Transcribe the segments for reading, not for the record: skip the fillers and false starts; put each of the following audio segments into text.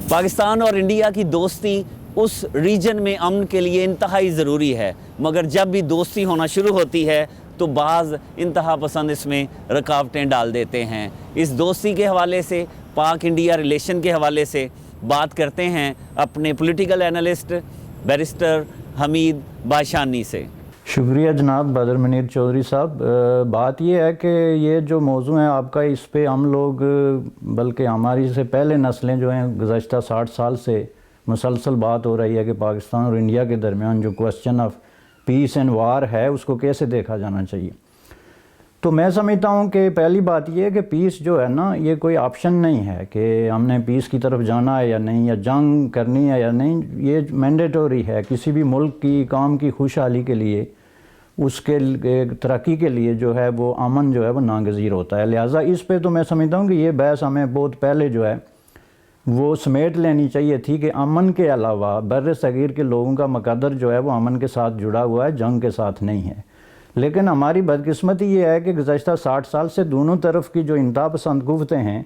پاکستان اور انڈیا کی دوستی اس ریجن میں امن کے لیے انتہائی ضروری ہے، مگر جب بھی دوستی ہونا شروع ہوتی ہے تو بعض انتہا پسند اس میں رکاوٹیں ڈال دیتے ہیں۔ اس دوستی کے حوالے سے، پاک انڈیا ریلیشن کے حوالے سے بات کرتے ہیں اپنے پولیٹیکل اینالسٹ بیرسٹر حمید باشانی سے۔ شکریہ جناب بدر منیر چودھری صاحب۔ بات یہ ہے کہ یہ جو موضوع ہے آپ کا، اس پہ ہم لوگ بلکہ ہماری سے پہلے نسلیں جو ہیں گزشتہ 60 سال سے مسلسل بات ہو رہی ہے کہ پاکستان اور انڈیا کے درمیان جو question of peace and war ہے اس کو کیسے دیکھا جانا چاہیے۔ تو میں سمجھتا ہوں کہ پہلی بات یہ ہے کہ پیس جو ہے نا، یہ کوئی آپشن نہیں ہے کہ ہم نے پیس کی طرف جانا ہے یا نہیں، یا جنگ کرنی ہے یا نہیں۔ یہ مینڈیٹوری ہے کسی بھی ملک کی کام کی خوشحالی کے لیے، اس کے ترقی کے لیے جو ہے وہ امن جو ہے وہ ناگزیر ہوتا ہے۔ لہٰذا اس پہ تو میں سمجھتا ہوں کہ یہ بحث ہمیں بہت پہلے جو ہے وہ سمیٹ لینی چاہیے تھی کہ امن کے علاوہ بر صغیر کے لوگوں کا مقدر جو ہے وہ امن کے ساتھ جڑا ہوا ہے، جنگ کے ساتھ نہیں ہے۔ لیکن ہماری بدقسمتی یہ ہے کہ گزشتہ 60 سال سے دونوں طرف کی جو انتہا پسند قوتیں ہیں،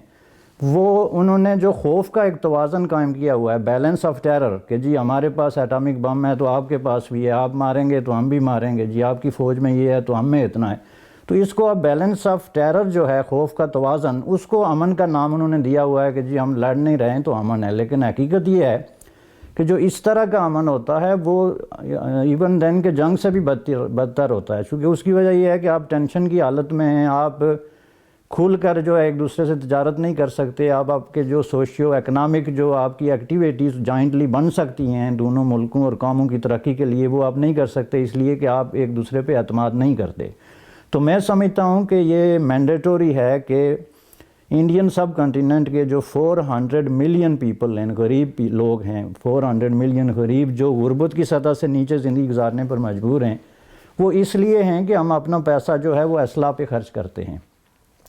وہ انہوں نے جو خوف کا ایک توازن قائم کیا ہوا ہے، بیلنس آف ٹیرر، کہ جی ہمارے پاس ایٹامک بم ہے تو آپ کے پاس بھی ہے، آپ ماریں گے تو ہم بھی ماریں گے، جی آپ کی فوج میں یہ ہے تو ہم میں اتنا ہے۔ تو اس کو اب بیلنس آف ٹیرر جو ہے، خوف کا توازن، اس کو امن کا نام انہوں نے دیا ہوا ہے کہ جی ہم لڑ نہیں رہے ہیں تو امن ہے۔ لیکن حقیقت یہ ہے کہ جو اس طرح کا امن ہوتا ہے وہ ایون دین کے جنگ سے بھی بدتر ہوتا ہے، چونکہ اس کی وجہ یہ ہے کہ آپ ٹینشن کی حالت میں ہیں، آپ کھل کر جو ہے ایک دوسرے سے تجارت نہیں کر سکتے، آپ کے جو سوشیو اکنامک جو آپ کی ایکٹیویٹیز جوائنٹلی بن سکتی ہیں دونوں ملکوں اور قوموں کی ترقی کے لیے، وہ آپ نہیں کر سکتے، اس لیے کہ آپ ایک دوسرے پہ اعتماد نہیں کرتے۔ تو میں سمجھتا ہوں کہ یہ مینڈیٹوری ہے کہ انڈین سب کنٹیننٹ کے جو 400 ملین پیپل ہیں، غریب لوگ ہیں، 400 ملین غریب جو غربت کی سطح سے نیچے زندگی گزارنے پر مجبور ہیں، وہ اس لیے ہیں کہ ہم اپنا پیسہ جو ہے وہ اسلحہ پہ خرچ کرتے ہیں۔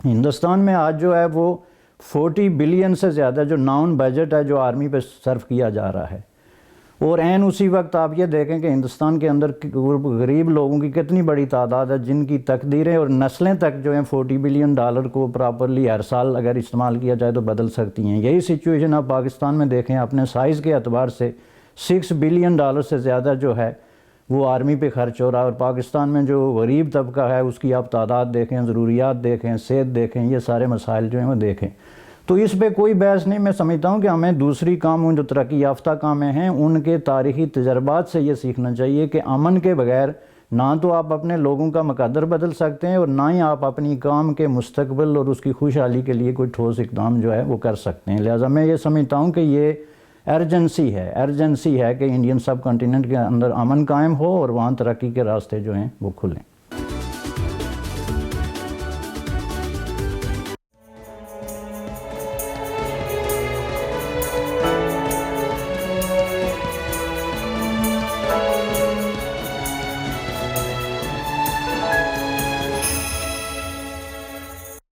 ہندوستان میں آج جو ہے وہ 40 بلین سے زیادہ جو نان بجٹ ہے جو آرمی پہ صرف کیا جا رہا ہے، اور عین اسی وقت آپ یہ دیکھیں کہ ہندوستان کے اندر غریب لوگوں کی کتنی بڑی تعداد ہے جن کی تقدیریں اور نسلیں تک جو ہیں $40 بلین کو پراپرلی ہر سال اگر استعمال کیا جائے تو بدل سکتی ہیں۔ یہی سچویشن آپ پاکستان میں دیکھیں، اپنے سائز کے اعتبار سے $6 بلین سے زیادہ جو ہے وہ آرمی پہ خرچ ہو رہا ہے، اور پاکستان میں جو غریب طبقہ ہے اس کی آپ تعداد دیکھیں، ضروریات دیکھیں، صحت دیکھیں، یہ سارے مسائل جو ہیں وہ دیکھیں۔ تو اس پہ کوئی بحث نہیں۔ میں سمجھتا ہوں کہ ہمیں دوسری کاموں جو ترقی یافتہ کامیں ہیں ان کے تاریخی تجربات سے یہ سیکھنا چاہیے کہ امن کے بغیر نہ تو آپ اپنے لوگوں کا مقدر بدل سکتے ہیں، اور نہ ہی آپ اپنی کام کے مستقبل اور اس کی خوشحالی کے لیے کوئی ٹھوس اقدام جو ہے وہ کر سکتے ہیں۔ لہٰذا میں یہ سمجھتا ہوں کہ یہ ارجنسی ہے کہ انڈین سب کنٹیننٹ کے اندر امن قائم ہو اور وہاں ترقی کے راستے جو ہیں وہ کھلیں۔